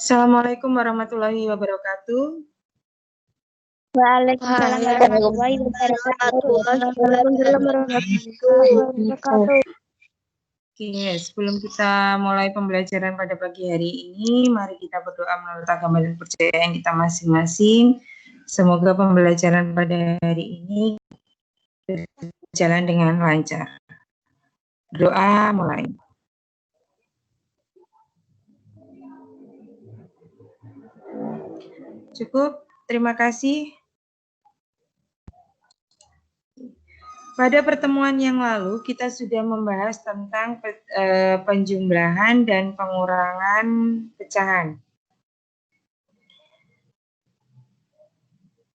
Assalamualaikum warahmatullahi wabarakatuh. Waalaikumsalam warahmatullahi wabarakatuh. Waalaikumsalam warahmatullahi wabarakatuh. Oke, sebelum kita mulai pembelajaran pada pagi hari ini, mari kita berdoa menurut agama dan kepercayaan kita masing-masing. Semoga pembelajaran pada hari ini berjalan dengan lancar. Doa mulai. Cukup, terima kasih. Pada pertemuan yang lalu, kita sudah membahas tentang penjumlahan dan pengurangan pecahan.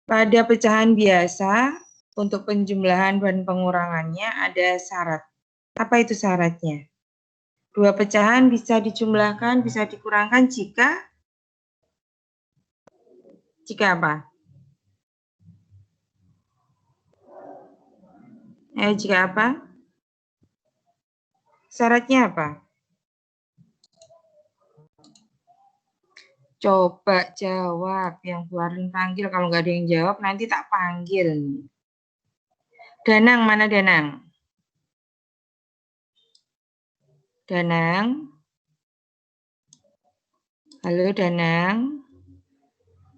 Pada pecahan biasa, untuk penjumlahan dan pengurangannya ada syarat. Apa itu syaratnya? Dua pecahan bisa dijumlahkan, bisa dikurangkan jika apa? Jika apa? Syaratnya apa? Coba jawab, yang keluarin panggil. Kalau nggak ada yang jawab, nanti tak panggil. Danang, mana Danang? Danang? Halo Danang?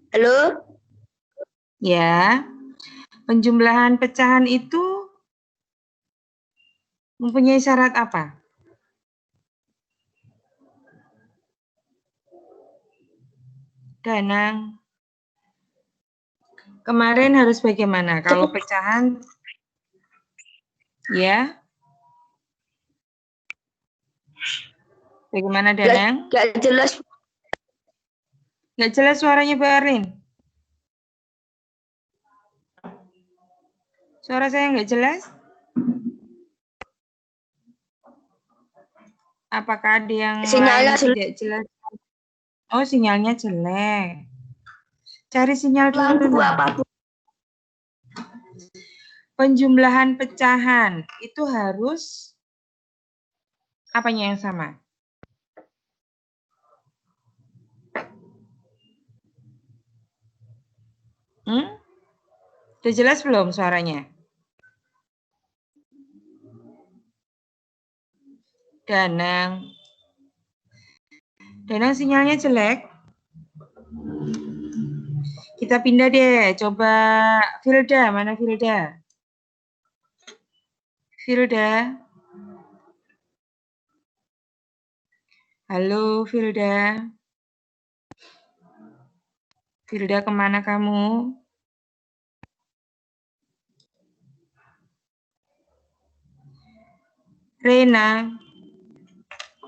Halo? Ya, penjumlahan pecahan itu mempunyai syarat apa? Danang, kemarin harus bagaimana? Kalau pecahan, ya? Bagaimana Danang? Gak jelas. Nggak jelas suaranya Mbak Arlin. Suara saya nggak jelas? Apakah ada yang Sinyalnya lain tidak jelas? Oh, sinyalnya jelek. Cari sinyal dulu. Apapun. Penjumlahan pecahan itu harus apanya yang sama? Sudah jelas belum suaranya? Danang. Danang sinyalnya jelek. Kita pindah deh, coba Filda, mana Filda? Filda. Halo Filda. Filda kemana kamu? Rena.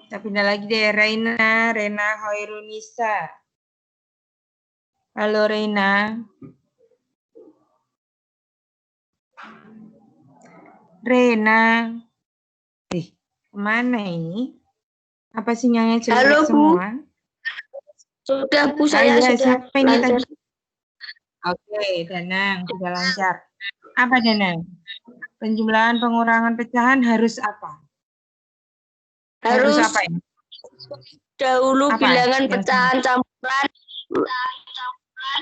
Kita pindah lagi deh, Rena Hoirunisa. Halo Rena. Rena. Kemana ini? Apa sinyalnya jelek? Halo, semua? Bu. Sudah Bu, saya sudah siapa ini lancar. tadi? Oke, Danang, sudah lancar. Apa Danang? Penjumlahan pengurangan pecahan harus apa? Harus apa ya? Dahulu apa bilangan pecahan campuran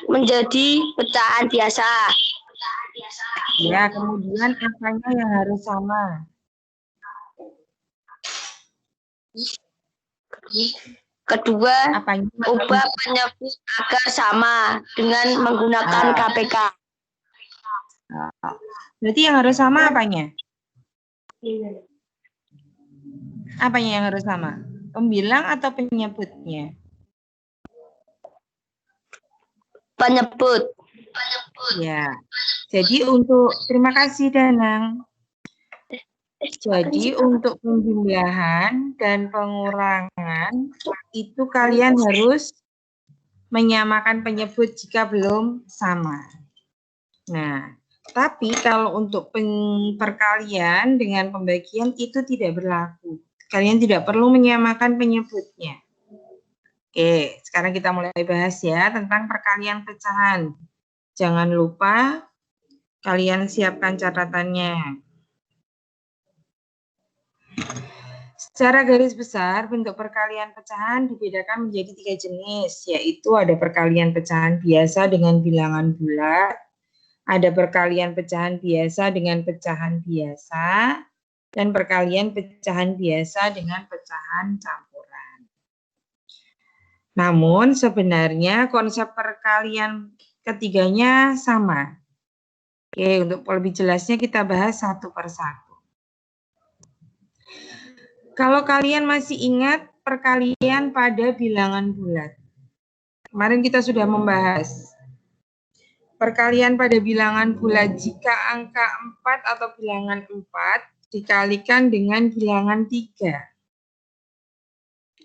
menjadi pecahan biasa. Ya, kemudian apanya yang harus sama? Kedua, apanya? ubah penyebut agar sama dengan menggunakan KPK. Berarti yang harus sama apanya? Apanya yang harus sama? Pembilang atau penyebutnya? Penyebut. Ya. Jadi terima kasih Danang. Jadi untuk penjumlahan dan pengurangan itu kalian harus menyamakan penyebut jika belum sama. Nah, tapi kalau untuk perkalian dengan pembagian itu tidak berlaku. Kalian tidak perlu menyamakan penyebutnya. Oke, sekarang kita mulai bahas ya tentang perkalian pecahan. Jangan lupa kalian siapkan catatannya. Secara garis besar, bentuk perkalian pecahan dibedakan menjadi 3 jenis, yaitu ada perkalian pecahan biasa dengan bilangan bulat, ada perkalian pecahan biasa dengan pecahan biasa, dan perkalian pecahan biasa dengan pecahan campuran. Namun sebenarnya konsep perkalian ketiganya sama. Oke, untuk lebih jelasnya kita bahas satu per satu. Kalau kalian masih ingat perkalian pada bilangan bulat. Kemarin kita sudah membahas perkalian pada bilangan bulat jika angka 4 atau bilangan 4 dikalikan dengan bilangan 3.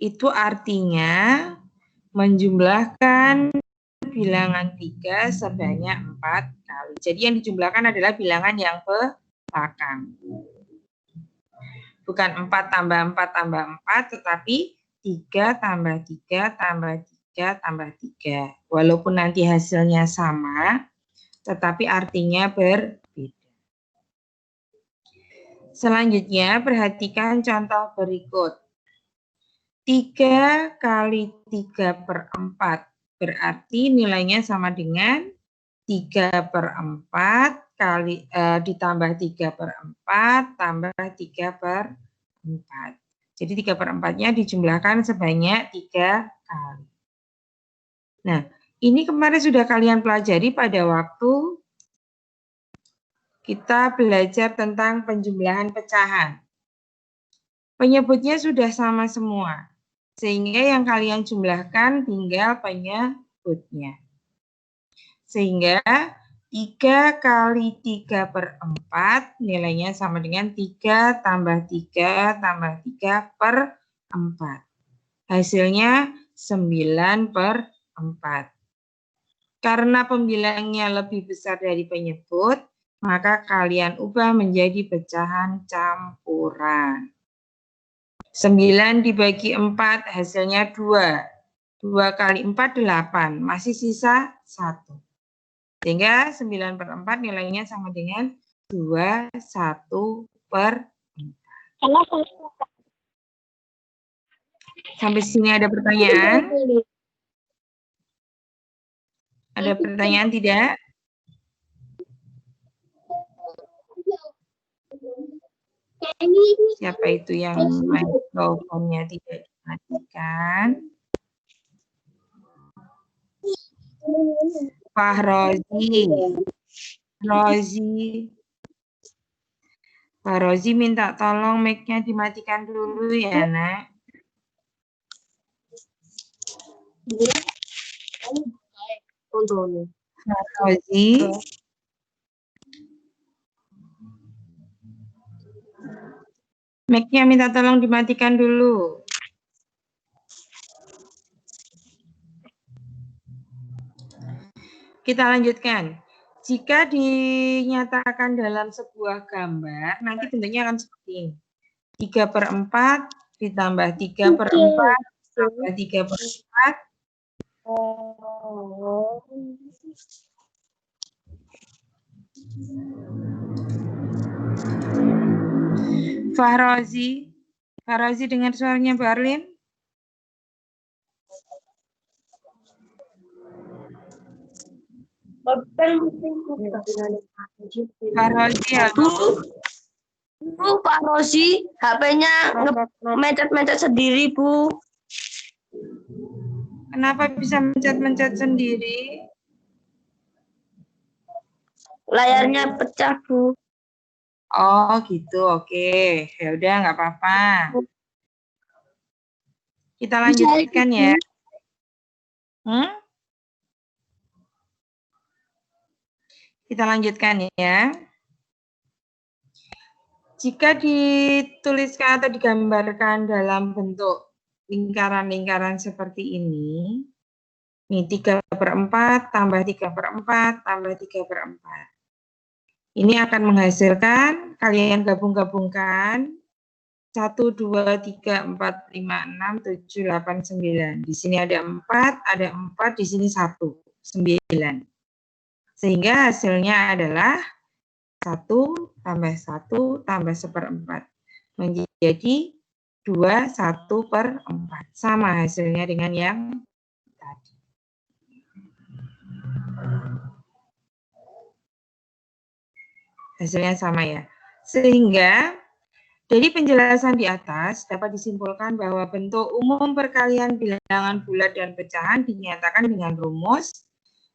Itu artinya menjumlahkan bilangan 3 sebanyak 4 kali. Jadi yang dijumlahkan adalah bilangan yang belakang. Bukan 4 tambah 4 tambah 4, tetapi 3 tambah 3 tambah 3 tambah 3. Walaupun nanti hasilnya sama, tetapi artinya berbeda. Selanjutnya, perhatikan contoh berikut. 3 kali 3 per 4, berarti nilainya sama dengan 3 per 4 kali ditambah 3 per 4 tambah 3 per 4. Jadi 3 per 4-nya dijumlahkan sebanyak 3 kali. Nah, ini kemarin sudah kalian pelajari pada waktu kita belajar tentang penjumlahan pecahan. Penyebutnya sudah sama semua, sehingga yang kalian jumlahkan tinggal penyebutnya. Sehingga 3 kali 3 per 4 nilainya sama dengan 3 tambah 3 tambah 3 per 4. Hasilnya 9 per 4. Karena pembilangnya lebih besar dari penyebut, maka kalian ubah menjadi pecahan campuran. 9 dibagi 4 hasilnya 2. 2 kali 4, 8. Masih sisa 1. Sehingga 9 per 4 nilainya sama dengan 21 per 4. Sampai sini ada pertanyaan? Ada pertanyaan tidak? Siapa itu yang mikrofonnya tidak dimatikan? Fahrozi. Pak Rozi minta tolong mic-nya dimatikan dulu ya, Nak. Pak Rozi. Mic-nya minta tolong dimatikan dulu. Kita lanjutkan. Jika dinyatakan dalam sebuah gambar, nanti bentuknya akan seperti ini. 3 per 4 ditambah 3 per 4 tambah 3 per 4. Fahrozi dengar suaranya Mbak Arlin? Fahrozi ya, Bu, Pak Rozi, HP-nya mencet-mencet sendiri, Bu. Kenapa bisa mencet-mencet sendiri? Layarnya pecah, Bu. Oh gitu, oke. Ya udah nggak apa-apa. Kita lanjutkan ya. Kita lanjutkan ya. Jika dituliskan atau digambarkan dalam bentuk lingkaran-lingkaran seperti ini, nih 3 per 4 tambah 3 per 4 tambah 3 per 4. Ini akan menghasilkan, kalian gabung-gabungkan, 1, 2, 3, 4, 5, 6, 7, 8, 9. Di sini ada 4, ada 4, di sini 1, 9. Sehingga hasilnya adalah 1 tambah 1 tambah 1/4 menjadi 2, 1/4. Sama hasilnya dengan yang tadi. Hasilnya sama ya. Sehingga dari penjelasan di atas dapat disimpulkan bahwa bentuk umum perkalian bilangan bulat dan pecahan dinyatakan dengan rumus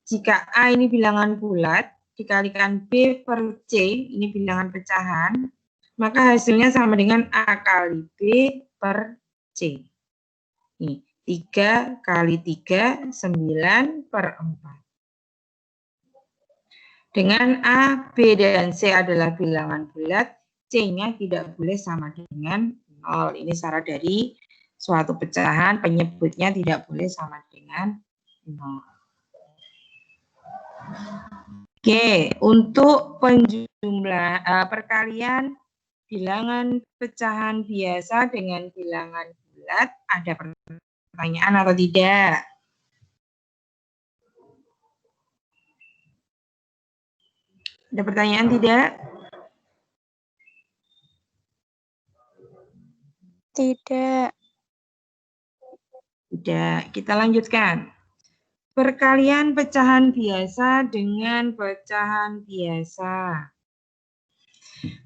jika A ini bilangan bulat dikalikan B per C, ini bilangan pecahan, maka hasilnya sama dengan A kali B per C. Nih, 3 kali 3, 9/4. Dengan A, B, dan C adalah bilangan bulat, C-nya tidak boleh sama dengan 0. Ini syarat dari suatu pecahan, penyebutnya tidak boleh sama dengan 0. Oke, untuk perkalian bilangan pecahan biasa dengan bilangan bulat, ada pertanyaan atau tidak? Ada pertanyaan tidak? Tidak. Tidak. Kita lanjutkan. Perkalian pecahan biasa dengan pecahan biasa.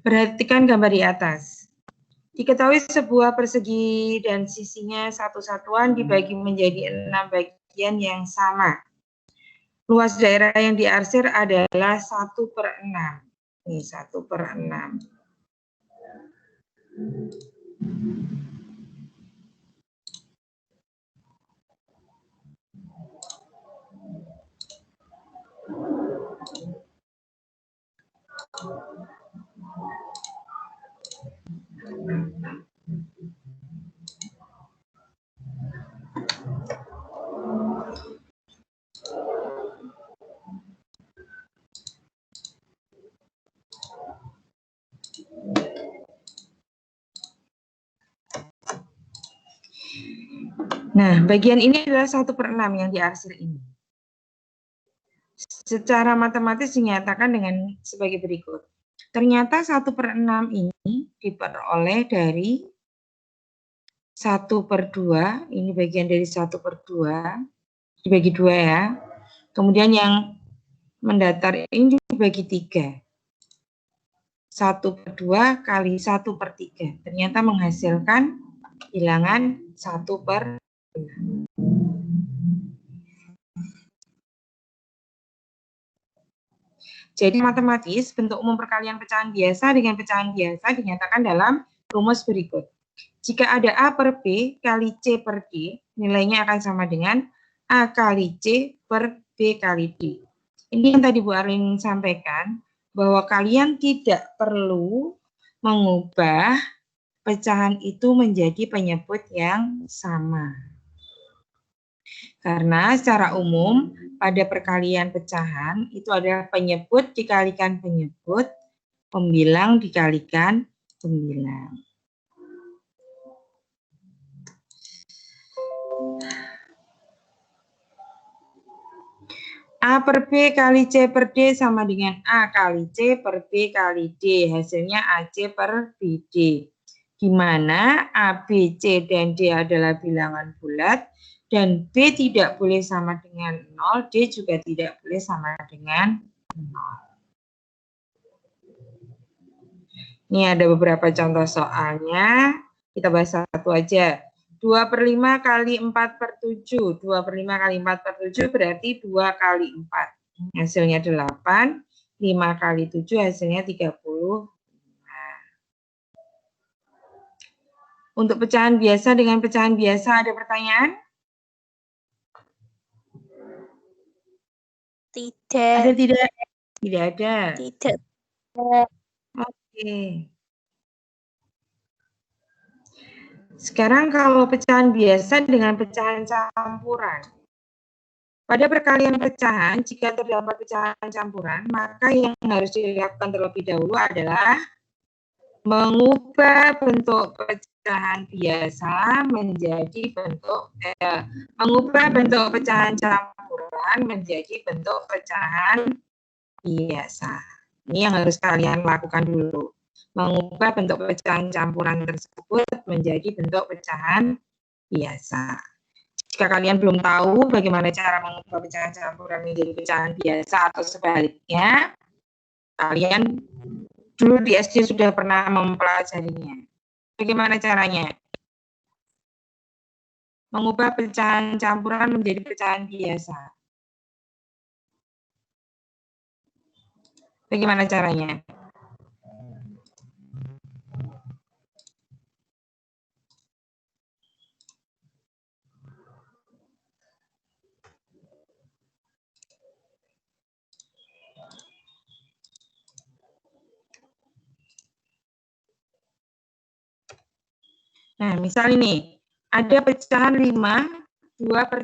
Perhatikan gambar di atas. Diketahui sebuah persegi dan sisinya satu satuan dibagi menjadi 6 bagian yang sama. Luas daerah yang diarsir adalah 1/6. Ini 1/6. Nah, bagian ini adalah 1/6 yang diarsir ini. Secara matematis dinyatakan dengan sebagai berikut. Ternyata 1/6 ini diperoleh dari 1/2, ini bagian dari 1/2, dibagi 2 ya. Kemudian yang mendatar ini dibagi 3. 1/2 kali 1/3. Ternyata menghasilkan bilangan 1/6. Jadi matematis bentuk umum perkalian pecahan biasa dengan pecahan biasa dinyatakan dalam rumus berikut. Jika ada A per B kali C per D, nilainya akan sama dengan A kali C per B kali D. Ini yang tadi Bu Arlin sampaikan, bahwa kalian tidak perlu mengubah pecahan itu menjadi penyebut yang sama. Karena secara umum pada perkalian pecahan itu adalah penyebut dikalikan penyebut, pembilang dikalikan pembilang. A per B kali C per D sama dengan A kali C per B kali D. Hasilnya AC per BD. Di mana A, B, C, dan D adalah bilangan bulat. Dan B tidak boleh sama dengan 0, D juga tidak boleh sama dengan 0. Ini ada beberapa contoh soalnya. Kita bahas satu aja. 2/5 kali 4/7. 2/5 kali 4/7 berarti 2 kali 4. Hasilnya 8. 5 kali 7 hasilnya 30. Untuk pecahan biasa dengan pecahan biasa ada pertanyaan? Tidak. Ada tidak? Tidak ada. Tidak. Oke. Sekarang kalau pecahan biasa dengan pecahan campuran. Pada perkalian pecahan, jika terdapat pecahan campuran, maka yang harus dilakukan terlebih dahulu adalah mengubah bentuk pecahan biasa menjadi mengubah bentuk pecahan campuran menjadi bentuk pecahan biasa. Ini yang harus kalian lakukan dulu. mengubah bentuk pecahan campuran tersebut menjadi bentuk pecahan biasa. Jika kalian belum tahu bagaimana cara mengubah pecahan campuran menjadi pecahan biasa atau sebaliknya, kalian dulu di SD sudah pernah mempelajarinya. Bagaimana caranya? Mengubah pecahan campuran menjadi pecahan biasa. Bagaimana caranya? Nah, misal ini, ada pecahan 5, 2/3.